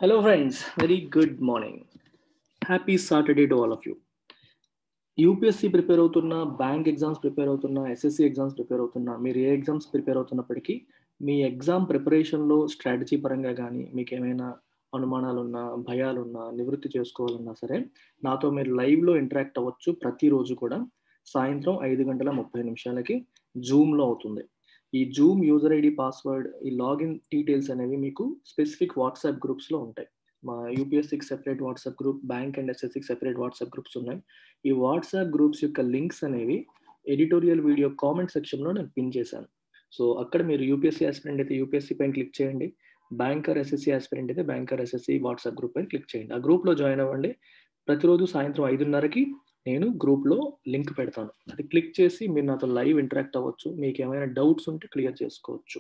Hello, friends. Very good morning. Happy Saturday to all of you. UPSC prepare అవుతున్నా, bank exams prepare అవుతున్నా, SSC exams prepare అవుతున్నా, మీరు ఏ exams prepare అవుతున్నప్పటికీ మీ exam ప్రిపరేషన్లో strategy పరంగా కానీ మీకు ఏమైనా అనుమానాలున్నా, భయాలున్నా, నివృత్తి చేసుకోవాలన్నా సరే నాతో మీరు లైవ్లో ఇంటరాక్ట్ అవ్వచ్చు. ప్రతిరోజు కూడా సాయంత్రం 5:30 జూమ్లో అవుతుంది. ఈ జూమ్ యూజర్ ఐడి, పాస్వర్డ్, ఈ లాగిన్ డీటెయిల్స్ అనేవి మీకు స్పెసిఫిక్ వాట్సాప్ గ్రూప్స్లో ఉంటాయి. మా యూపీఎస్సీకి separate WhatsApp group, bank and ఎస్ఎస్సికి సెపరేట్ వాట్సాప్ గ్రూప్స్ ఉన్నాయి. ఈ వాట్సాప్ గ్రూప్స్ యొక్క లింక్స్ అనేవి ఎడిటోరియల్ వీడియో కామెంట్ సెక్షన్లో నేను పిన్ చేశాను. సో అక్కడ మీరు యూపీఎస్సీ ఆస్పిరెంట్ అయితే యూపీఎస్సీ పైన క్లిక్ చేయండి, బ్యాంకర్ ఎస్ఎస్సీ ఆస్పిరెంట్ అయితే బ్యాంకర్ ఎస్ఎస్సీ వాట్సాప్ గ్రూప్ పైన క్లిక్ చేయండి. ఆ గ్రూప్లో జాయిన్ అవ్వండి. ప్రతిరోజు సాయంత్రం 5:30కి నేను గ్రూప్లో లింక్ పెడతాను. అది క్లిక్ చేసి మీరు నాతో లైవ్ ఇంటరాక్ట్ అవ్వచ్చు. మీకు ఏమైనా డౌట్స్ ఉంటే క్లియర్ చేసుకోవచ్చు.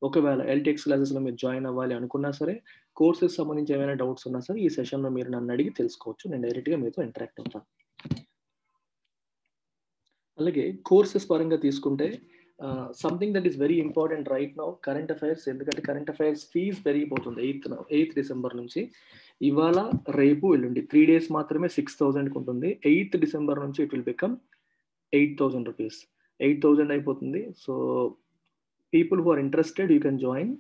ఒకవేళ ఎల్టీఎక్స్ క్లాసెస్లో మీరు జాయిన్ అవ్వాలి అనుకున్నా సరే, కోర్సెస్ సంబంధించి ఏమైనా డౌట్స్ ఉన్నా సరే ఈ సెషన్లో మీరు నన్ను అడిగి తెలుసుకోవచ్చు. నేను డైరెక్ట్గా మీతో ఇంటరాక్ట్ అవుతాను. అలాగే కోర్సెస్ పరంగా తీసుకుంటే something that is very important right now, current affairs. ఎందుకంటే కరెంట్ అఫైర్స్ ఫీజ్ పెరిగిపోతుంది 8th డిసెంబర్ నుంచి. ఇవాళ, రేపు, ఎల్లుండి 3 days మాత్రమే 6,000కి ఉంటుంది. 8th డిసెంబర్ నుంచి ఇట్ విల్ బికమ్ 8,000 రూపీస్. 8,000 అయిపోతుంది. So people who are interested you can join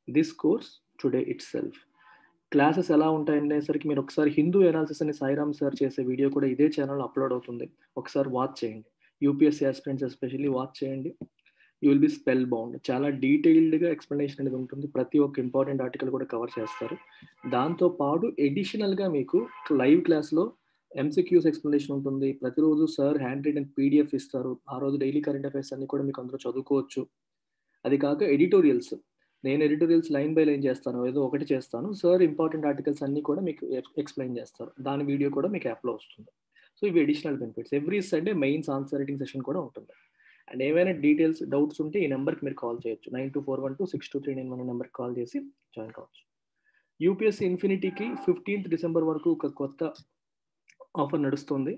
this course today itself. Classes ఎలా ఉంటాయనేసరికి మీరు ఒకసారి హిందూ ఎనాలిసిస్ అని సాయిరామ్ సార్ చేసే వీడియో కూడా ఇదే ఛానల్ అప్లోడ్ అవుతుంది. ఒకసారి వాచ్ చేయండి. యూపీఎస్సీ ఆస్పిరెంట్స్ ఎస్పెషల్లీ వాచ్ చేయండి. You will be spell bound. చాలా డీటెయిల్డ్గా ఎక్స్ప్లెనేషన్ అనేది ఉంటుంది. ప్రతి ఒక్క ఇంపార్టెంట్ ఆర్టికల్ కూడా కవర్ చేస్తారు. దాంతోపాటు ఎడిషనల్గా మీకు లైవ్ క్లాస్లో ఎంసీక్యూస్ ఎక్స్ప్లెనేషన్ ఉంటుంది. ప్రతిరోజు సార్ హ్యాండ్ రిటన్ పీడిఎఫ్ ఇస్తారు. ఆ రోజు డైలీ కరెంట్ అఫైర్స్ అన్ని కూడా మీకు అందరూ చదువుకోవచ్చు. అది కాక ఎడిటోరియల్స్, నేను ఎడిటోరియల్స్ లైన్ బై లైన్ చేస్తాను, ఏదో ఒకటి చేస్తాను. సార్ ఇంపార్టెంట్ ఆర్టికల్స్ అన్నీ కూడా మీకు ఎక్స్ప్లెయిన్ చేస్తారు. దాని వీడియో కూడా మీకు యాప్లో వస్తుంది. సో ఇవి additional benefits. Every Sunday mains answer writing session కూడా ఉంటుంది. అండ్ ఏమైనా డీటెయిల్స్, డౌట్స్ ఉంటే ఈ నెంబర్కి మీరు కాల్ చేయొచ్చు. 9241262391 నెంబర్కి కాల్ చేసి జాయిన్ కావచ్చు. యూపీఎస్సీ ఇన్ఫినిటీకి 15th డిసెంబర్ వరకు ఒక కొత్త ఆఫర్ నడుస్తుంది.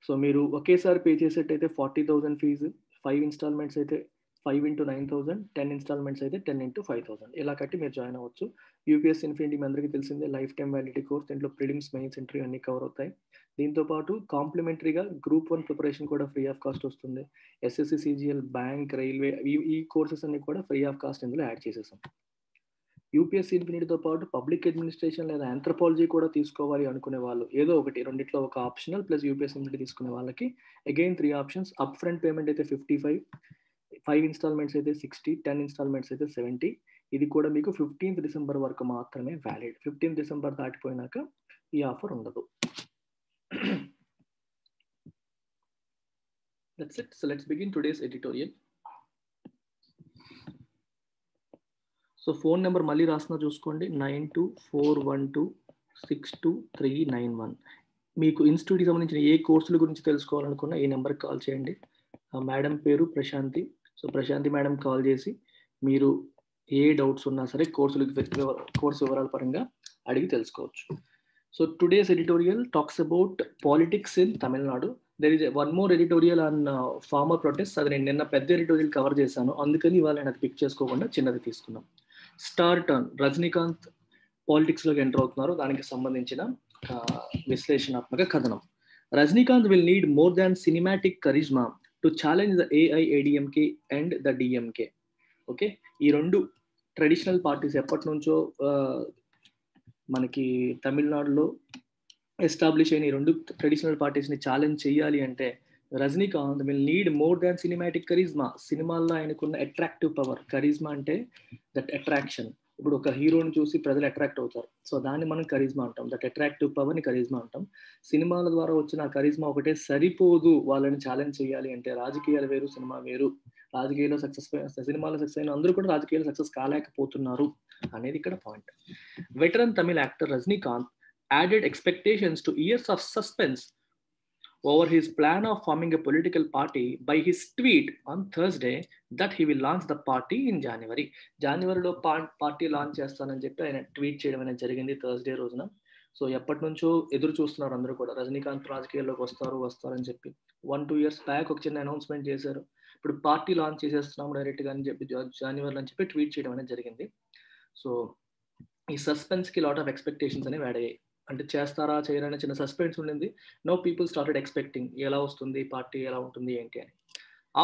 సో మీరు ఒకేసారి పే చేసేటైతే 40,000 ఫీజు, 5 ఇన్స్టాల్మెంట్స్ అయితే 5 into 9,000, 10 ఇన్స్టాల్మెంట్స్ అయితే 10 into 5,000 ఇలా కట్టి మీరు జాయిన్ అవ్వచ్చు. యూపీఎస్సీ ఇన్ఫినిటీ మీ అందరికీ తెలిసిందే, లైఫ్ టైం వ్యాలిడిటీ కోర్స్. దీంట్లో ప్రిలిమ్స్, మెయిన్స్, ఇంటర్వ్యూ అన్ని కవర్ అవుతాయి. దీంతో పాటు కాంప్లిమెంటరీగా గ్రూప్ 1 ప్రిపరేషన్ కూడా ఫ్రీ ఆఫ్ కాస్ట్ వస్తుంది. ఎస్ఎస్సి, సిజిఎల్, బ్యాంక్, రైల్వే ఈ కోర్సెస్ అన్ని కూడా ఫ్రీ ఆఫ్ కాస్ట్ ఇందులో యాడ్ చేసేసాం. యూపీఎస్సీ ఇన్ఫినిటీతో పాటు పబ్లిక్ అడ్మినిస్ట్రేషన్ లేదా ఆంథ్రపాలజీ కూడా తీసుకోవాలి అనుకునే వాళ్ళు, ఏదో ఒకటి రెండిట్లో ఒక ఆప్షనల్ ప్లస్ యూపీఎస్సీ ఇన్ఫినిటీ తీసుకునే వాళ్ళకి again 3 options. Up front payment అయితే 55, 5 ఇన్స్టాల్మెంట్స్ అయితే 60, 10 ఇన్స్టాల్మెంట్స్ అయితే 70. ఇది కూడా మీకు 15th డిసెంబర్ వరకు మాత్రమే వ్యాలిడ్. 15th డిసెంబర్ దాటిపోయినాక ఈ ఆఫర్ ఉండదు. That's it. So let's begin today's editorial. So phone number మళ్ళీ రాస్తున్నా చూసుకోండి, 9241262391. మీకు ఇన్స్టిట్యూట్కి సంబంధించిన ఏ కోర్సుల గురించి తెలుసుకోవాలనుకున్నా ఈ నెంబర్కి కాల్ చేయండి. మేడం పేరు Prashanti. So Prashanti madam call చేసి మీరు ఏ డౌట్స్ ఉన్నా సరే కోర్సు వివరాల పరంగా అడిగి తెలుసుకోవచ్చు. So today's editorial talks about politics in Tamil Nadu. There is one more editorial on farmer protest. అది నేను నిన్న పెద్ద ఎడిటోరియల్ కవర్ చేశాను, అందుకని ఇవాళ నేను అది పిక్ చేసుకోకుండా చిన్నది తీసుకున్నాం. స్టార్ టర్న్, రజనీకాంత్ పాలిటిక్స్లోకి ఎంటర్ అవుతున్నారు, దానికి సంబంధించిన విశ్లేషణాత్మక కథనం. Rajinikanth will need more than cinematic charisma to challenge the AIADMK and the DMK. Okay, ఈ రెండు ట్రెడిషనల్ పార్టీస్ ఎప్పటి నుంచో మనకి తమిళనాడులో ఎస్టాబ్లిష్ అయిన ఈ రెండు ట్రెడిషనల్ పార్టీస్ని ఛాలెంజ్ చేయాలి అంటే Rajinikanth will need more than cinematic charisma. సినిమాల్లో ఆయనకున్న అట్రాక్టివ్ పవర్, కరిజ్మా అంటే దట్ అట్రాక్షన్. ఇప్పుడు ఒక హీరోని చూసి ప్రజలు అట్రాక్ట్ అవుతారు, సో దాన్ని మనం కరిజ్మా అంటాం. దట్ అట్రాక్టివ్ పవర్ని కరిజ్మా అంటాం. సినిమాల ద్వారా వచ్చిన కరిజ్మా ఒకటే సరిపోదు, వాళ్ళని ఛాలెంజ్ చేయాలి అంటే. రాజకీయాలు వేరు, సినిమా వేరు. రాజకీయాల్లో సక్సెస్, సినిమాలో సక్సెస్ అయిన అందరూ కూడా రాజకీయాల్లో సక్సెస్ కాలేకపోతున్నారు అనేది ఇక్కడ point. Veteran Tamil actor Rajinikanth added expectations to years of suspense over his plan of forming a political party by his tweet on Thursday that he will launch the party in January. జనవరిలో party launch చేస్తానని చెప్పి ఆయన tweet చేయడం అనేది జరిగింది Thursday రోజున. So ఎప్పటి నుంచో ఎదురు చూస్తున్నారు అందరూ కూడా, రజనీకాంత్ రాజకీయాల్లోకి వస్తారని చెప్పి. 1-2 years బ్యాక్ ఒక చిన్న అనౌన్స్మెంట్ చేశారు, ఇప్పుడు పార్టీ లాంచ్ చేసేస్తున్నాము డైరెక్ట్గా అని చెప్పి జనవరిలో అని చెప్పి ట్వీట్ చేయడం అనేది జరిగింది. సో ఈ సస్పెన్స్కి లాట్ ఆఫ్ ఎక్స్పెక్టేషన్స్ అనేవి యాడ్ అయ్యాయి. అంటే చేస్తారా చేయరా అనే చిన్న సస్పెన్స్ ఉండింది. నో పీపుల్ స్టార్టెడ్ ఎక్స్పెక్టింగ్ ఎలా వస్తుంది పార్టీ, ఎలా ఉంటుంది ఏంటి అని.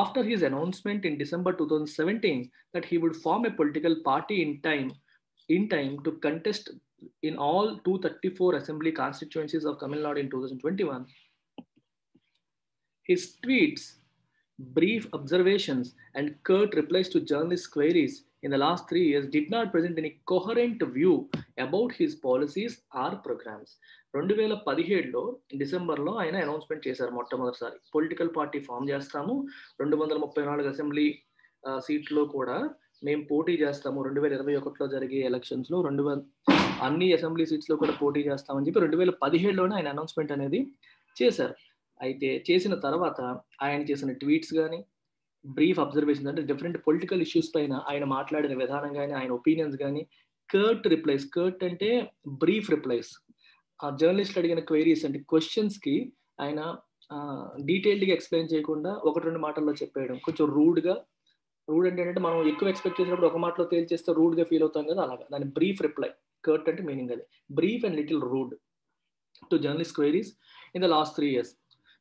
After his announcement in December 2017 that he would form a political party in time to contest in all 234 assembly constituencies of Tamil Nadu in 2021, his tweets, brief observations, and curt replies to journalists' queries in the last 3 years did not present any coherent view about his policies or programs. 2017లో డిసెంబర్లో ఆయన announcement చేశారు మొట్టమొదటిసారి, political party form చేస్తాము, 234 assembly సీట్లో కూడా మేము పోటీ చేస్తాము, 2021లో జరిగే ఎలక్షన్స్లో అన్ని అసెంబ్లీ సీట్స్లో కూడా పోటీ చేస్తామని చెప్పి 2017లోనే ఆయన అనౌన్స్మెంట్ అనేది చేశారు. అయితే చేసిన తర్వాత ఆయన చేసిన ట్వీట్స్ కానీ, బ్రీఫ్ అబ్జర్వేషన్స్ అంటే డిఫరెంట్ పొలిటికల్ ఇష్యూస్ పైన ఆయన మాట్లాడిన విధానం కానీ, ఆయన ఒపీనియన్స్ కానీ, కర్ట్ రిప్లైస్, కర్ట్ అంటే బ్రీఫ్ రిప్లైస్, ఆ జర్నలిస్ట్ అడిగిన క్వైరీస్ అంటే క్వశ్చన్స్కి ఆయన డీటెయిల్డ్గా ఎక్స్ప్లెయిన్ చేయకుండా 1-2 మాటల్లో చెప్పేయడం, కొంచెం రూడ్ అంటే మనం ఎక్కువ ఎక్స్పెక్ట్ చేసినప్పుడు ఒక మాటలో తేల్చేస్తే రూడ్గా ఫీల్ అవుతాం కదా, అలాగా దాని బ్రీఫ్ రిప్లై. కర్ట్ అంటే మీనింగ్ అది, brief and little rude to journalist queries in the last 3 years.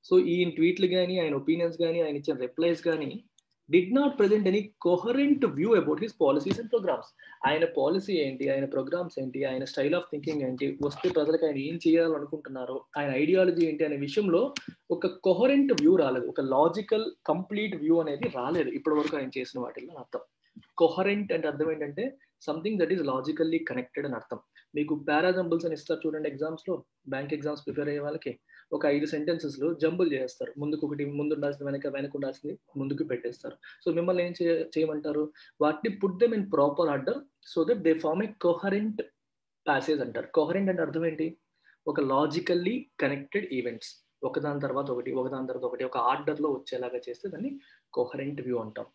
So ఈయన ట్వీట్లు కానీ, ఆయన ఒపీనియన్స్ కానీ, ఆయన ఇచ్చిన రిప్లైస్ కానీ did not present any coherent view about his policies and programmes. ఆయన పాలసీ ఏంటి, ఆయన ప్రోగ్రామ్స్ ఏంటి, ఆయన స్టైల్ ఆఫ్ థింకింగ్ ఏంటి, వస్తే ప్రజలకు ఆయన ఏం చేయాలనుకుంటున్నారో, ఆయన ఐడియాలజీ ఏంటి అనే విషయంలో ఒక కోహరెంట్ వ్యూ రాలేదు, ఒక లాజికల్ కంప్లీట్ వ్యూ అనేది రాలేదు ఇప్పటి వరకు ఆయన చేసిన వాటిల్లో అర్థం. కోహరెంట్ అంటే అర్థం ఏంటంటే something that is logically connected అని అర్థం. మీకు పారాజంబుల్స్ అని ఇస్తారు చూడండి ఎగ్జామ్స్లో, బ్యాంక్ ఎగ్జామ్స్ ప్రిపేర్ అయ్యే వాళ్ళకి ఒక 5 సెంటెన్సెస్లో జంబుల్ చేస్తారు, ముందుకు ఒకటి ముందు ఉండాల్సింది వెనక ఉండాల్సింది ముందుకు పెట్టేస్తారు. సో మిమ్మల్ని ఏం చేయమంటారు, వాటిని put them in proper order so that they form a coherent passage అంటారు. కోహరెంట్ అంటే అర్థం ఏంటి, ఒక లాజికల్లీ కనెక్టెడ్ ఈవెంట్స్ ఒకదాని తర్వాత ఒకటి ఒక ఆర్డర్లో వచ్చేలాగా చేస్తే దాన్ని కోహరెంట్ వ్యూ అంటాం.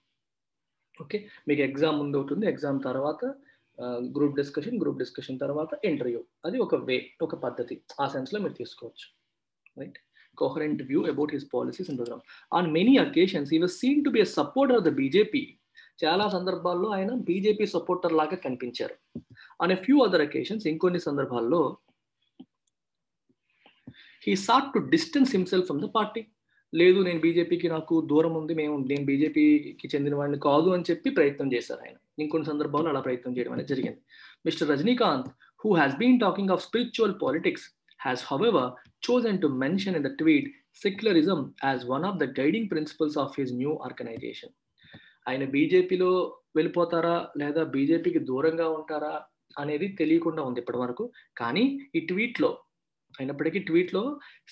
ఓకే, మీకు ఎగ్జామ్ ముందు అవుతుంది, ఎగ్జామ్ తర్వాత గ్రూప్ డిస్కషన్ తర్వాత ఇంటర్వ్యూ, అది ఒక వే, ఒక పద్ధతి, ఆ సెన్స్లో మీరు తీసుకోవచ్చు. Right? Coherent view about his policies and program. On many occasions, he was seen to be a supporter of the BJP. చాలా సందర్భాల్లో ఆయన బీజేపీ సపోర్టర్ లాగా కనిపించారు. On a few other occasions, ఇంకొన్ని సందర్భాల్లో he sought to distance himself from the party. లేదు, నేను బీజేపీకి నాకు దూరం ఉంది, నేను బీజేపీకి చెందిన వాడిని కాదు అని చెప్పి ప్రయత్నం చేశారు ఆయన. ఇంకొన్ని సందర్భాల్లో అలా ప్రయత్నం చేయడం అనేది జరిగింది. Mister Rajinikanth, who has been talking of spiritual politics, has however chosen to mention in the tweet secularism as one of the guiding principles of his new organization. ఆయన బీజేపీలో వెళ్ళిపోతారా లేదా బీజేపీకి దూరంగా ఉంటారా అనేది తెలియకుండా ఉంది ఇప్పటి వరకు. కానీ ఈ ట్వీట్లో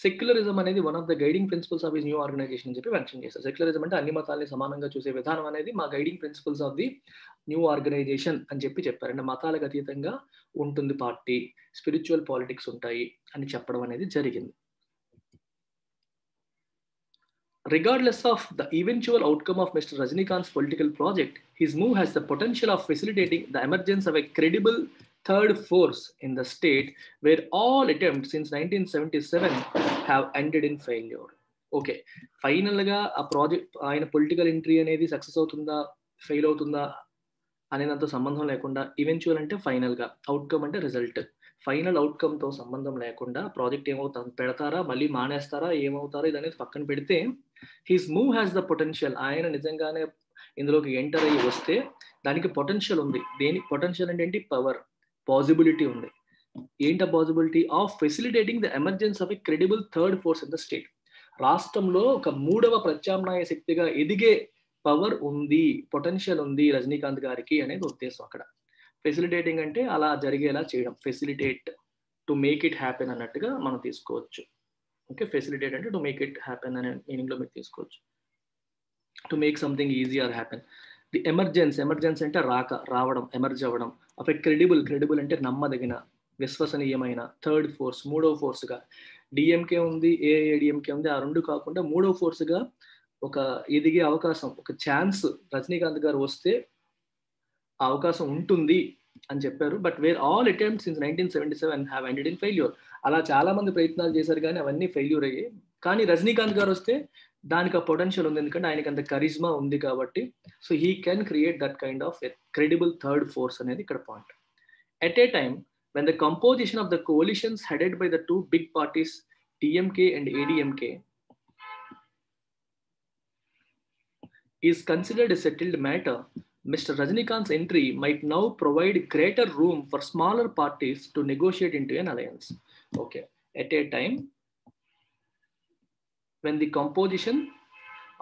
సెక్యులరిజం అనేది one of the guiding principles of his new organisation అని చెప్పి మెన్షన్ చేశారు. సెక్యులరిజం అంటే అన్ని మతాలని సమానంగా చూసే విధానం అనేది మా guiding principles of the new organisation అని చెప్పారు. అంటే మతాలకు అతీతంగా ఉంటుంది పార్టీ, స్పిరిచువల్ పాలిటిక్స్ ఉంటాయి అని చెప్పడం అనేది జరిగింది. Regardless of the eventual outcome of Mr. Rajinikanth's political project, his move has the potential of facilitating the emergence of a credible third force in the state where all attempts since 1977 have ended in failure. Okay, final ga a project ayina political entry anedi success avutunda fail avutunda అనేదంతా సంబంధం లేకుండా, eventual అంటే ఫైనల్గా, outcome అంటే result, final అవుట్కమ్తో సంబంధం లేకుండా project ఏమవుతుంది, పెడతారా మళ్ళీ మానేస్తారా ఏమవుతారా ఇది అనేది పక్కన పెడితే, his move has the potential, ఆయన నిజంగానే ఇందులోకి ఎంటర్ అయ్యి వస్తే దానికి పొటెన్షియల్ ఉంది. పొటెన్షియల్ అంటే ఏంటి, పవర్, పాసిబిలిటీ ఉంది. ఏంటి possibility of facilitating the emergence of a credible third force in the state. రాష్ట్రంలో ఒక 3వ ప్రత్యామ్నాయ శక్తిగా ఎదిగే పవర్ ఉంది, పొటెన్షియల్ ఉంది రజనీకాంత్ గారికి అనేది ఉద్దేశం అక్కడ. ఫెసిలిటేటింగ్ అంటే అలా జరిగేలా చేయడం, facilitate to make it happen అన్నట్టుగా మనం తీసుకోవచ్చు. ఓకే, ఫెసిలిటేట్ అంటే టు మేక్ ఇట్ హ్యాపెన్ అనే మీనింగ్లో మీరు తీసుకోవచ్చు. To make something easy or happen. The emergence అంటే రావడం, ఎమర్జ్ అవ్వడం. ఆఫ్ ఎ క్రెడిబుల్ అంటే నమ్మదగిన, విశ్వసనీయమైన. థర్డ్ ఫోర్స్, 3వ ఫోర్స్గా. డిఎంకే ఉంది, ఏఐఏడిఎంకే ఉంది, ఆ రెండు కాకుండా 3వ ఫోర్స్గా ఒక ఎదిగే అవకాశం, ఒక ఛాన్స్ రజనీకాంత్ గారు వస్తే ఆ అవకాశం ఉంటుంది అని చెప్పారు. But where all attempts since 1977 have ended in failure. అలా చాలా మంది ప్రయత్నాలు చేశారు కానీ అవన్నీ ఫెయిల్యూర్ అయ్యాయి. కానీ రజనీకాంత్ గారు వస్తే దానికి ఆ పొటెన్షియల్ ఉంది, ఎందుకంటే ఆయనకి అంత కరిజ్మా ఉంది కాబట్టి. So he can create that kind of credible third force అనేది ఇక్కడ point. at a time when the composition of the coalitions headed by the two big parties, DMK and ADMK, is considered a settled matter, Mr. Rajnikant's entry might now provide greater room for smaller parties to negotiate into an alliance. Okay, at a time when the composition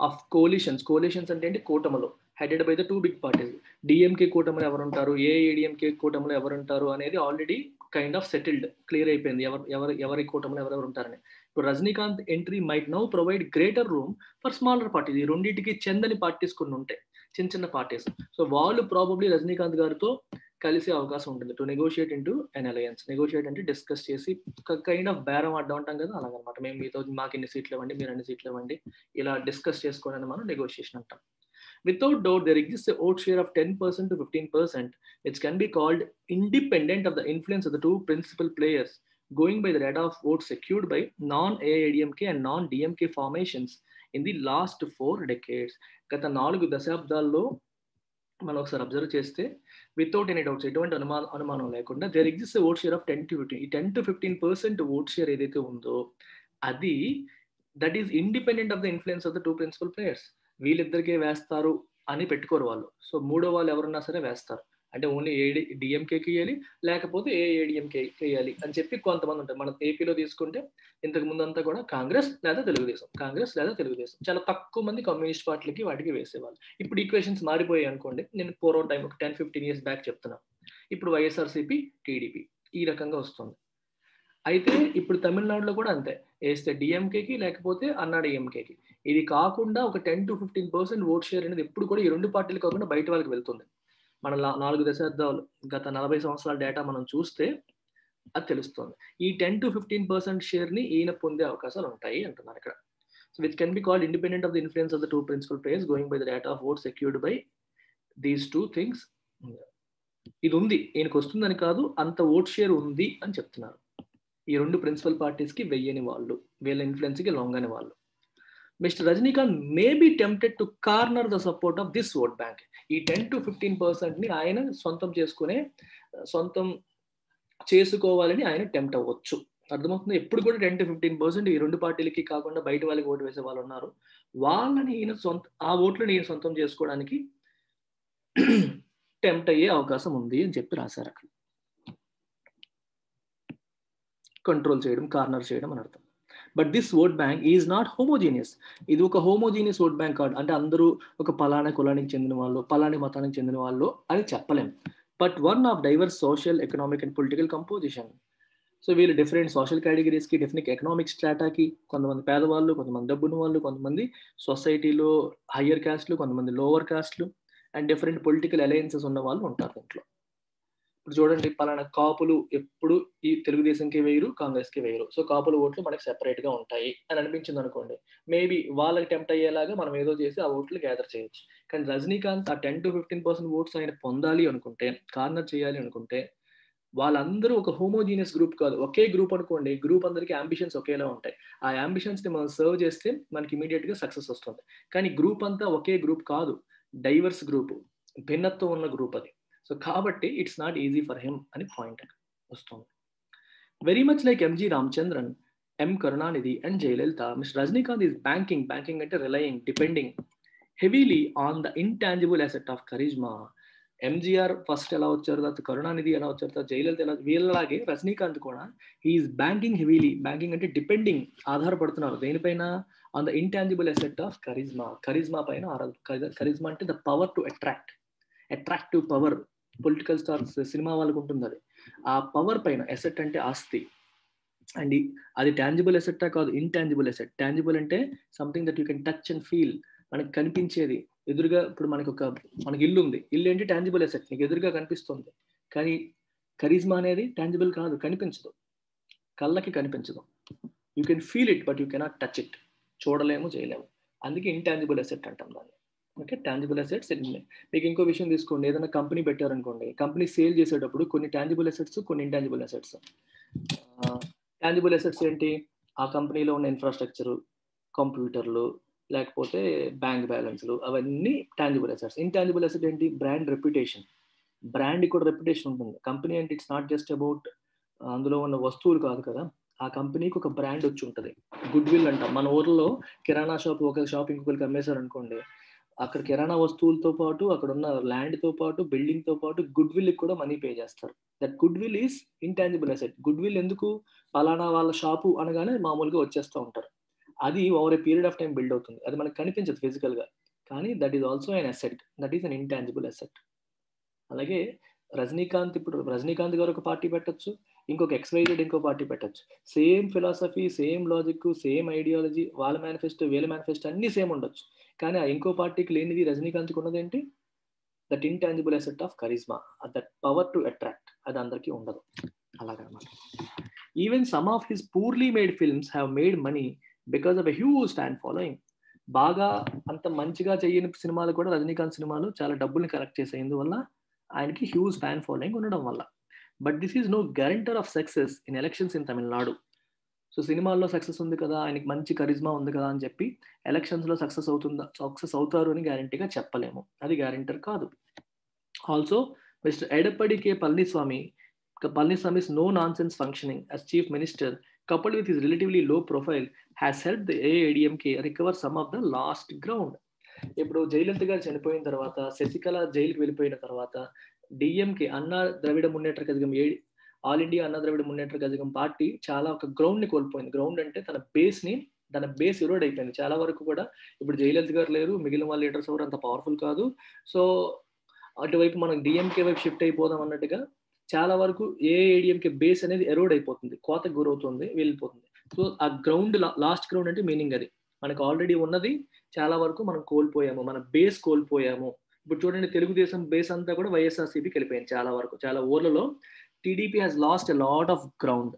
of coalitions అంటే ఏంటి, కూటములు, headed by the two big parties, DMK కూటములు ఎవరు ఉంటారు, AIADMK కూటములు ఎవరు ఉంటారు అనేది already kind of settled, clear అయిపోయింది ఎవరి కూటములు ఎవరెవరు ఉంటారని. ఇప్పుడు Rajinikanth entry might now provide greater room for smaller parties. ఈ రెండింటికి చెందని పార్టీస్ కొన్ని ఉంటాయి, చిన్న చిన్న పార్టీస్. సో వాళ్ళు ప్రాబబ్లీ రజనీకాంత్ గారితో కలిసే అవకాశం ఉంటుంది, to negotiate into an alliance. Negotiate అంటే డిస్కస్ చేసి కైండ్ ఆఫ్ బేరం ఆడడం అంటాం కదా, అలాగనమాట. మేము మీతో మాకు ఇన్ని సీట్లు ఇవ్వండి, మీరు అన్ని సీట్లు ఇవ్వండి, ఇలా డిస్కస్ చేసుకోవడానికి మనం నెగోషియేషన్ అంటాం. Without doubt, there exists a vote share of 10% to 15%, which can be called independent of the influence of the two principal players, going by the rate of votes secured by non-AIDMK and non-DMK formations in the last 4 decades. గత 4 దశాబ్దాల్లో మనం ఒకసారి observe చేస్తే, without any doubts, ఎటువంటి అనుమానం లేకుండా, there exist vote share of 10 to 15. ఈ 10 to 15% vote share ఏదైతే ఉందో అది that is independent of the influence of the two principal players. వీళ్ళిద్దరికే వేస్తారు అని పెట్టుకోరు వాళ్ళు. సో మూడో వాళ్ళు ఎవరున్నా సరే వేస్తారు, అంటే ఓన్లీ డిఎంకేకి వేయాలి, లేకపోతే ఏఐఏడిఎంకే వేయాలి అని చెప్పి కొంతమంది ఉంటారు. మన ఏపీలో తీసుకుంటే ఇంతకు ముందు అంతా కూడా కాంగ్రెస్ లేదా తెలుగుదేశం, చాలా తక్కువ మంది కమ్యూనిస్ట్ పార్టీలకి వాటికి వేసేవాళ్ళు. ఇప్పుడు ఈక్వేషన్స్ మారిపోయాయి అనుకోండి. నేను పూర్వం టైం ఒక 10-15 years బ్యాక్ చెప్తున్నాను. ఇప్పుడు వైఎస్ఆర్సీపీ, టీడీపీ ఈ రకంగా వస్తుంది. అయితే ఇప్పుడు తమిళనాడులో కూడా అంతే, వేస్తే డిఎంకేకి లేకపోతే అన్నా డిఎంకేకి. ఇది కాకుండా ఒక 10 to 15% ఓట్ షేర్ అనేది ఎప్పుడు కూడా ఈ రెండు పార్టీలు కాకుండా బయట వాళ్ళకి వెళ్తుంది. మన 4 దశాబ్దాలు, గత 40 సంవత్సరాల డేటా మనం చూస్తే అది తెలుస్తుంది. ఈ 10 to 15% షేర్ని ఈయన పొందే అవకాశాలు ఉంటాయి అంటున్నారు ఇక్కడ. So which can be called independent of the influence of the two principal players going by the data of vote secured by these two things. ఇది ఉంది, ఈయనకు వస్తుందని కాదు, అంత ఓట్ షేర్ ఉంది అని చెప్తున్నారు. ఈ రెండు ప్రిన్సిపల్ పార్టీస్కి వెయ్యని వాళ్ళు, వీళ్ళ ఇన్ఫ్లుయెన్స్కి లొంగని వాళ్ళు. Mister Rajinikanth may be tempted to corner the support of this vote bank. ఈ 10 to 15%ని ఆయన సొంతం చేసుకోవాలని ఆయన టెంప్ట్ అవ్వచ్చు. అర్థమవుతుంది. ఎప్పుడు కూడా 10 to 15% ఈ రెండు పార్టీలకి కాకుండా బయట వాళ్ళకి ఓటు వేసే వాళ్ళు ఉన్నారు, వాళ్ళని ఈయన ఆ ఓట్లను ఈయన సొంతం చేసుకోవడానికి టెంప్ట్ అయ్యే అవకాశం ఉంది అని చెప్పి రాశారు అక్కడ. కంట్రోల్ చేయడం, కార్నర్ చేయడం అని అర్థం. But this vote bank is not homogeneous. ఇది ఒక హోమోజీనియస్ ఓట్ బ్యాంక్ కాదు. అంటే అందరూ ఒక పలానా కులానికి చెందిన వాళ్ళు, పలాని మతానికి చెందిన వాళ్ళు అని చెప్పలేం. But one of divorce social, economic and political composition. So వీళ్ళు డిఫరెంట్ సోషల్ కేటగిరీస్కి, డిఫరెంట్ ఎకనామిక్ స్ట్రాటాకి, కొంతమంది పేదవాళ్ళు, కొంతమంది డబ్బున్న వాళ్ళు, కొంతమంది సొసైటీలో హయ్యర్ క్యాస్ట్లు, కొంతమంది లోవర్ క్యాస్ట్లు, అండ్ డిఫరెంట్ పొలిటికల్ అలయన్సెస్ ఉన్న వాళ్ళు ఉంటారు దీంట్లో. ఇప్పుడు చూడండి, పలానా కాపులు ఎప్పుడు ఈ తెలుగుదేశంకి వేయరు, కాంగ్రెస్కి వేయరు, సో కాపుల ఓట్లు మనకి సెపరేట్గా ఉంటాయి అని అనిపించింది అనుకోండి, మేబీ వాళ్ళకి టెంప్ట్ అయ్యేలాగా మనం ఏదో చేసి ఆ ఓట్లు గ్యాదర్ చేయొచ్చు. కానీ రజనీకాంత్ ఆ 10 to 15% ఓట్స్ ఆయన పొందాలి అనుకుంటే, కార్నర్ చేయాలి అనుకుంటే, వాళ్ళందరూ ఒక హోమోజీనియస్ గ్రూప్ కాదు. ఒకే గ్రూప్ అనుకోండి, గ్రూప్ అందరికీ అంబిషన్స్ ఒకేలా ఉంటాయి. ఆ అంబిషన్స్ని మనం సర్వ్ చేస్తే మనకి ఇమీడియట్గా సక్సెస్ వస్తుంది. కానీ గ్రూప్ అంతా ఒకే గ్రూప్ కాదు, డైవర్స్ గ్రూప్, భిన్నత్వం ఉన్న గ్రూప్ అది. సో కాబట్టి it's not easy for him అని పాయింట్ వస్తుంది. Very much like MG Ramachandran, M Karunanidhi and Jayalalithaa, mister Rajinikanth is banking అంటే relying, depending heavily on the intangible asset of charisma. MGR first ఎలా వచ్చారు, తర్వాత కరుణానిధి ఎలా వచ్చారు, తర్వాత జయలలిత ఎలా, వీళ్ళలాగే రజనీకాంత్ కూడా హీఈస్ బ్యాంకింగ్ హెవీలీ. బ్యాంకింగ్ అంటే డిపెండింగ్, ఆధారపడుతున్నారు దేనిపైన, on the intangible asset of charisma పైన. కరిజ్మా అంటే the power to attractive power. Political stars, cinema వాళ్ళకు ఉంటుంది అది. ఆ పవర్ పైన, అసెట్ అంటే ఆస్తి, అండ్ అది టాంజిబుల్ అసెట్టా కాదు, ఇంటాంజిబుల్ అసెట్. టాంజిబుల్ అంటే something that you can touch and feel, మనకి కనిపించేది ఎదురుగా. ఇప్పుడు మనకి ఇల్లు ఉంది, ఇల్లు ఏంటి టాంజిబుల్ అసెట్, నీకు ఎదురుగా కనిపిస్తుంది. కానీ కరిజ్మా అనేది టాంజిబుల్ కాదు, కనిపించదు, కళ్ళకి కనిపించదు. You can feel it but you cannot touch it, చూడలేము, చేయలేము. అందుకే ఇంటాంజిబుల్ అసెట్ అంటాం దాన్ని. Okay, tangible assets. మీకు ఇంకో విషయం తీసుకోండి, ఏదైనా కంపెనీ పెట్టారనుకోండి, కంపెనీ సేల్ చేసేటప్పుడు కొన్ని టాంజిబుల్ అసెట్స్, కొన్ని ఇంటాంజిబుల్ అసెట్స్. టాంజిబుల్ అసెట్స్ ఏంటి, ఆ కంపెనీలో ఉన్న ఇన్ఫ్రాస్ట్రక్చరు, కంప్యూటర్లు, లేకపోతే బ్యాంక్ బ్యాలెన్స్లు, అవన్నీ టాంజిబుల్ అసెట్స్. ఇంటాంజిబుల్ అసెట్ ఏంటి, బ్రాండ్ రెప్యుటేషన్, బ్రాండ్ కూడా రెప్యుటేషన్ ఉంటుంది. కంపెనీ అంటే ఇట్స్ నాట్ జస్ట్ అబౌట్ అందులో ఉన్న వస్తువులు కాదు కదా, ఆ కంపెనీకి ఒక బ్రాండ్ వచ్చి ఉంటుంది. గుడ్ విల్ అంటాం. మన ఊర్లో కిరాణా షాప్ ఒక షాప్ ఇంకొకరికి అమ్మేశారు అనుకోండి, అక్కడ కిరాణా వస్తువులతో పాటు అక్కడ ఉన్న ల్యాండ్తో పాటు బిల్డింగ్తో పాటు గుడ్ విల్కి కూడా మనీ పే చేస్తారు. That good will is intangible asset. Good will ఎందుకు, పలానా వాళ్ళ షాపు అనగానే మామూలుగా వచ్చేస్తూ ఉంటారు. అది over a period of time build అవుతుంది. అది మనకు కనిపించదు ఫిజికల్గా, కానీ that is also an asset. That is an intangible asset. అలాగే రజనీకాంత్, ఇప్పుడు రజనీకాంత్ గారు ఒక పార్టీ పెట్టచ్చు, ఇంకొక ఎక్స్వైజెడ్ ఇంకో పార్టీ పెట్టచ్చు. Same philosophy, same logic, same ideology, వాళ్ళ మేనిఫెస్టో వీళ్ళ మేనిఫెస్టో అన్నీ సేమ్ ఉండొచ్చు. కానీ ఆ ఇంకో పార్టీకి లేనిది రజనీకాంత్కి ఉన్నదేంటి? That intangible asset of charisma, that power to attract. అది అందరికీ ఉండదు. అలాగనమాట. Even some of his poorly made films have made money because of a huge fan following. బాగా అంత మంచిగా చేయని సినిమాలు కూడా రజనీకాంత్ సినిమాలు చాలా డబ్బుల్ని కలెక్ట్ చేసాయి. ఎందువల్ల? ఆయనకి హ్యూజ్ ఫ్యాన్ ఫాలోయింగ్ ఉండడం వల్ల. But this is no guarantor of success in elections in Tamil Nadu. So సినిమాల్లో సక్సెస్ ఉంది కదా, ఆయనకి మంచి కరిజ్మా ఉంది కదా అని చెప్పి ఎలక్షన్స్లో సక్సెస్ అవుతారు అని గ్యారంటీగా చెప్పలేము. అది గ్యారంటర్ కాదు. Also mister Edappadi K Palaniswami's no-nonsense functioning as chief minister, coupled with his relatively low profile, has helped the AIADMK recover some of the lost ground. ఇప్పుడు జయలలిత గారు చనిపోయిన తర్వాత, శశికళ జైలుకి వెళ్ళిపోయిన తర్వాత, డిఎంకే అన్నా ద్రవిడ మున్నేట్ర కజగం, ఆల్ ఇండియా అన్నా ద్రవిడ మున్నేట్ర కజగం పార్టీ చాలా ఒక గ్రౌండ్ ని కోల్పోయింది. గ్రౌండ్ అంటే తన బేస్ ఎరోడ్ అయిపోయింది చాలా వరకు కూడా. ఇప్పుడు జయలలిత గారు లేరు, మిగిలిన వాళ్ళ లీడర్స్ ఎవరు అంత పవర్ఫుల్ కాదు. సో అటువైపు మనం డిఎంకే వైపు షిఫ్ట్ అయిపోదాం అన్నట్టుగా చాలా వరకు ఏఐడిఎంకే బేస్ అనేది ఎరోడ్ అయిపోతుంది, కోతకు గురవుతుంది, వెళ్ళిపోతుంది. సో ఆ గ్రౌండ్, లాస్ట్ గ్రౌండ్ అంటే మీనింగ్ అది. మనకు ఆల్రెడీ ఉన్నది చాలా వరకు మనం కోల్పోయాము, మన బేస్ కోల్పోయాము. ఇప్పుడు చూడండి, తెలుగుదేశం బేస్ అంతా కూడా వైఎస్ఆర్సీపీకి వెళ్ళిపోయింది చాలా వరకు. చాలా ఊర్లలో TDP has lost a lot of ground.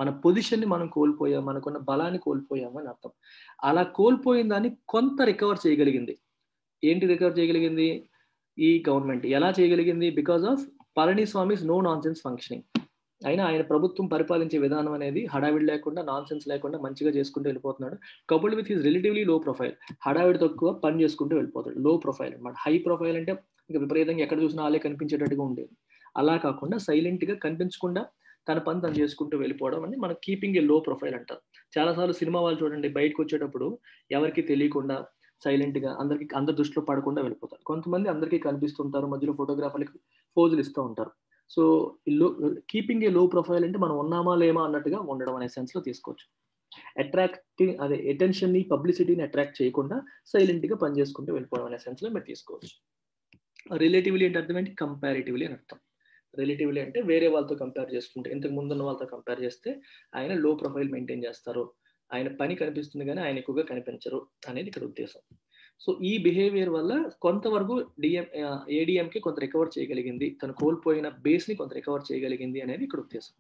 మన పొజిషన్ని మనం కోల్పోయాం, మనకున్న బలాన్ని కోల్పోయాము అని అర్థం. అలా కోల్పోయిన దాన్ని కొంత రికవర్ చేయగలిగింది. ఏంటి రికవర్ చేయగలిగింది ఈ గవర్నమెంట్? ఎలా చేయగలిగింది? Because of Palaniswami's no nonsense functioning. అయినా ఆయన ప్రభుత్వం పరిపాలించే విధానం అనేది హడావిడి లేకుండా, నాన్సెన్స్ లేకుండా మంచిగా చేసుకుంటూ వెళ్ళిపోతున్నాడు. కపుల్డ్ విత్ హిస్ రిలేటివ్లీ లో ప్రొఫైల్. హడావిడి తక్కువ, పని చేసుకుంటూ వెళ్ళిపోతాడు. లో ప్రొఫైల్ అనమాట. హై ప్రొఫైల్ అంటే ఇంకా విపరీతంగా ఎక్కడ చూసినా వాళ్ళే కనిపించేటట్టుగా ఉండేది. అలా కాకుండా సైలెంట్గా, కనిపించకుండా తన పని తను చేసుకుంటూ వెళ్ళిపోవడం అని మన కీపింగ్ ఏ లో ప్రొఫైల్ అంటారు. చాలాసార్లు సినిమా వాళ్ళు చూడండి, బయటకు వచ్చేటప్పుడు ఎవరికి తెలియకుండా సైలెంట్గా, అందరి దృష్టిలో పడకుండా వెళ్ళిపోతారు. కొంతమంది అందరికీ కనిపిస్తుంటారు, మధ్యలో ఫోటోగ్రాఫర్లకి పోజులు ఇస్తూ ఉంటారు. సో కీపింగ్ ఏ లో ప్రొఫైల్ అంటే మనం ఉన్నామా లేమా అన్నట్టుగా ఉండడం అనే సెన్స్ లో తీసుకోవచ్చు. అటెన్షన్ ని, పబ్లిసిటీని అట్రాక్ట్ చేయకుండా సైలెంట్ గా పనిచేసుకుంటూ వెళ్ళిపోవడం అనే సెన్స్ లో మీరు తీసుకోవచ్చు. రిలేటివ్లీ అంటే అర్థం ఏంటి? కంపారిటివ్లీ అని అర్థం. రిలేటివ్లీ అంటే వేరే వాళ్ళతో కంపేర్ చేసుకుంటే, ఇంతకు ముందున్న వాళ్ళతో కంపేర్ చేస్తే ఆయన లో ప్రొఫైల్ మెయింటైన్ చేస్తారు, ఆయన పని కనిపిస్తుంది కానీ ఆయన ఎక్కువగా కనిపించరు అనేది ఇక్కడ ఉద్దేశం. సో ఈ బిహేవియర్ వల్ల కొంతవరకు ఏడిఎంకి కొంత రికవర్ చేయగలిగింది, తను కోల్పోయిన బేస్ ని కొంత రికవర్ చేయగలిగింది అనేది ఇక్కడ ఉద్దేశం.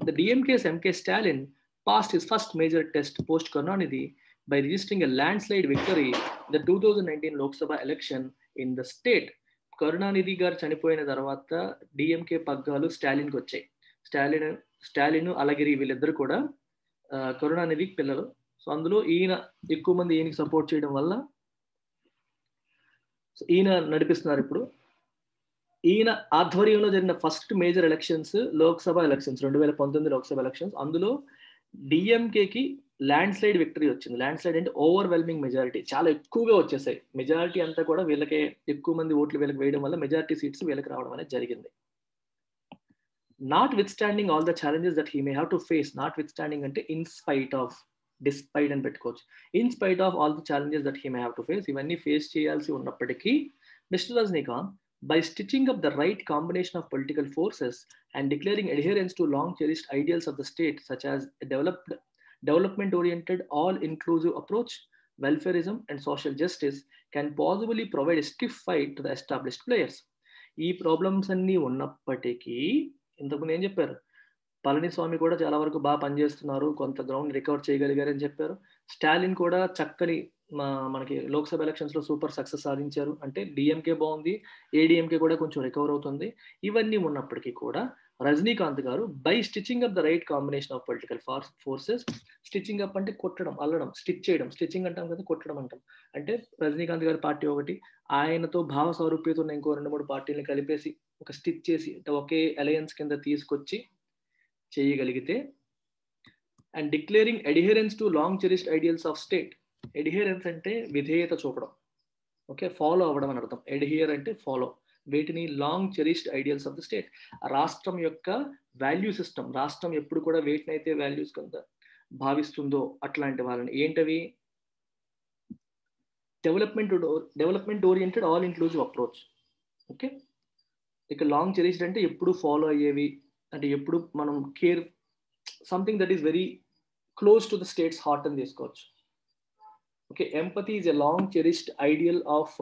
The DMK's MK Stalin passed his first major test post Karunanidhi by registering a landslide victory in the 2019 Lok Sabha election in the state. Karunanidhi గారు చనిపోయిన తర్వాత డిఎంకే పగ్గాలు స్టాలిన్కి వచ్చాయి. స్టాలిన్ అలగిరి వీళ్ళిద్దరు కూడా కరుణానిధి పిల్లలు. సో అందులో ఈయన ఎక్కువ మంది ఈయనకి సపోర్ట్ చేయడం వల్ల ఈయన నడిపిస్తున్నారు. ఇప్పుడు ఈయన ఆధ్వర్యంలో జరిగిన first major elections Lok Sabha elections, 2019 Lok Sabha elections. అందులో డిఎంకేకి ల్యాండ్ స్లైడ్ విక్టరీ వచ్చింది. ల్యాండ్ స్లైడ్ అంటే ఓవర్వెల్మింగ్ మెజారిటీ, చాలా ఎక్కువగా వచ్చేసాయి. మెజారిటీ అంతా కూడా వీళ్ళకే, ఎక్కువ మంది ఓట్లు వీళ్ళకి వేయడం వల్ల మెజారిటీ సీట్స్ వీళ్ళకి రావడం అనేది జరిగింది. Not with standing all the challenges that he may have to face. Not with standing అంటే ఇన్ స్పైట్ ఆఫ్, డిస్పైట్ అని పెట్టుకోవచ్చు. In spite of all the challenges that he may have to face, ఇవన్నీ face చేయాల్సి ఉన్నప్పటికీ mister Rajinikanth, by stitching up the right combination of political forces and declaring adherence to long-cherished ideals of the state, such as a development-oriented, all-inclusive approach, welfareism, and social justice, can possibly provide a stiff fight to the established players. ఈ problems అన్నీ ఉన్నప్పటికీ, ఇంతకుముందు ఏం చెప్పారు? పళనిస్వామి కూడా చాలా వరకు బాగా పనిచేస్తున్నారు, కొంత గ్రౌండ్ రికవర్ చేయగలిగారని చెప్పారు. స్టాలిన్ కూడా చక్కని మనకి లోక్సభ ఎలక్షన్స్ లో సూపర్ సక్సెస్ సాధించారు. అంటే డిఎంకే బాగుంది, ఏడిఎంకే కూడా కొంచెం రికవర్ అవుతుంది. ఇవన్నీ ఉన్నప్పటికీ కూడా రజనీకాంత్ గారు by stitching up the right combination of political forces, stitching up అంటే కొట్టడం, అల్లడం, స్టిచ్ చేయడం, స్టిచ్చింగ్ అంటాం కదా, కొట్టడం అంటాం. అంటే రజనీకాంత్ గారి పార్టీ ఒకటి, ఆయనతో భావ సారూప్యత ఉన్న ఇంకో 2-3 పార్టీలను కలిపేసి ఒక స్టిచ్ చేసి ఒకే అలయన్స్ కింద తీసుకొచ్చి చేయగలిగితే, and declaring adherence to long cherished ideals of state. Adherence అంటే విధేయత చూపడం, ఓకే, ఫాలో అవ్వడం అని అర్థం. అడిహియర్ అంటే ఫాలో. వీటిని long cherished ideals of the state, రాష్ట్రం యొక్క వాల్యూ సిస్టమ్, రాష్ట్రం ఎప్పుడు కూడా వేటినైతే వాల్యూస్ కింద భావిస్తుందో అట్లాంటి వాళ్ళని. ఏంటవి? Development oriented all inclusive approach. Okay, ఇక లాంగ్ చెరిష్డ్ అంటే ఎప్పుడు ఫాలో అయ్యేవి, అంటే ఎప్పుడు మనం care, something that is very close to the state's heart అని తీసుకోవచ్చు. Okay, empathy is a long cherished ideal of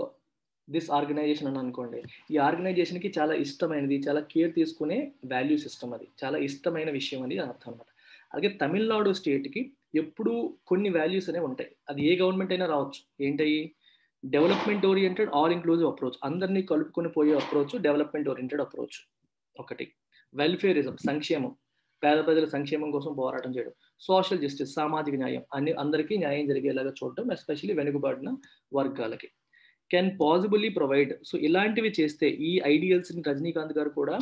this organisation అని అనుకోండి. ఈ ఆర్గనైజేషన్కి చాలా ఇష్టమైనది, చాలా కేర్ తీసుకునే వాల్యూ సిస్టమ్, అది చాలా ఇష్టమైన విషయం అని అర్థం అనమాట. అలాగే తమిళనాడు స్టేట్కి ఎప్పుడు కొన్ని వాల్యూస్ అనేవి ఉంటాయి, అది ఏ గవర్నమెంట్ అయినా రావచ్చు. ఏంటవి? Development oriented all inclusive approach, అందరినీ కలుపుకొని పోయే అప్రోచ్ డెవలప్మెంట్ ఓరియంటెడ్ అప్రోచ్ ఒకటి. వెల్ఫేరిజం, సంక్షేమం, పేద ప్రజల సంక్షేమం కోసం పోరాటం చేయడం. సోషల్ జస్టిస్, సామాజిక న్యాయం, అందరికీ న్యాయం జరిగేలాగా చూడటం, ఎస్పెషల్లీ వెనుకబడిన వర్గాలకి. కెన్ పాసిబుల్లీ ప్రొవైడ్, సో ఇలాంటివి చేస్తే ఈ ఐడియల్స్ని రజనీకాంత్ గారు కూడా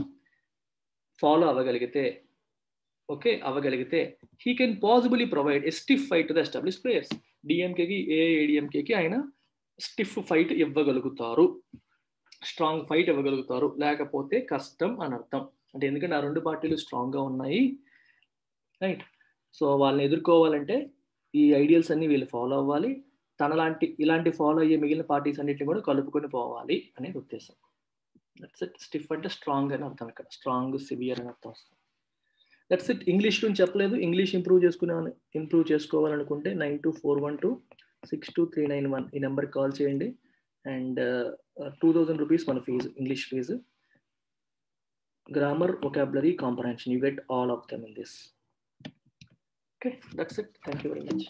ఫాలో అవ్వగలిగితే, ఓకే, అవ్వగలిగితే he can possibly provide a stiff fight to the establish players. డిఎంకేకి, ఏఐఏడిఎంకేకి ఆయన స్టిఫ్ ఫైట్ ఇవ్వగలుగుతారు, స్ట్రాంగ్ ఫైట్ ఇవ్వగలుగుతారు. లేకపోతే కష్టం అని అర్థం. అంటే ఎందుకంటే ఆ రెండు పార్టీలు స్ట్రాంగ్గా ఉన్నాయి, రైట్. సో వాళ్ళని ఎదుర్కోవాలంటే ఈ ఐడియల్స్ అన్ని వీళ్ళు ఫాలో అవ్వాలి, ఇలాంటి ఫాలో అయ్యే మిగిలిన పార్టీస్ అన్నింటినీ కూడా కలుపుకొని పోవాలి అనేది ఉద్దేశం. That's it. స్టిఫ్ అంటే స్ట్రాంగ్ అని అర్థం, ఇక్కడ స్ట్రాంగ్, సివియర్ అని అర్థం వస్తుంది. That's it. ఇంగ్లీష్ గురించి చెప్పలేదు. ఇంగ్లీష్ ఇంప్రూవ్ చేసుకోవాలనుకుంటే 9241262391 ఈ నెంబర్కి కాల్ చేయండి. అండ్ 2000 రూపీస్ మన fees, English fees. Grammar, vocabulary, comprehension, you get all of them in this. Okay, that's it. Thank you very much.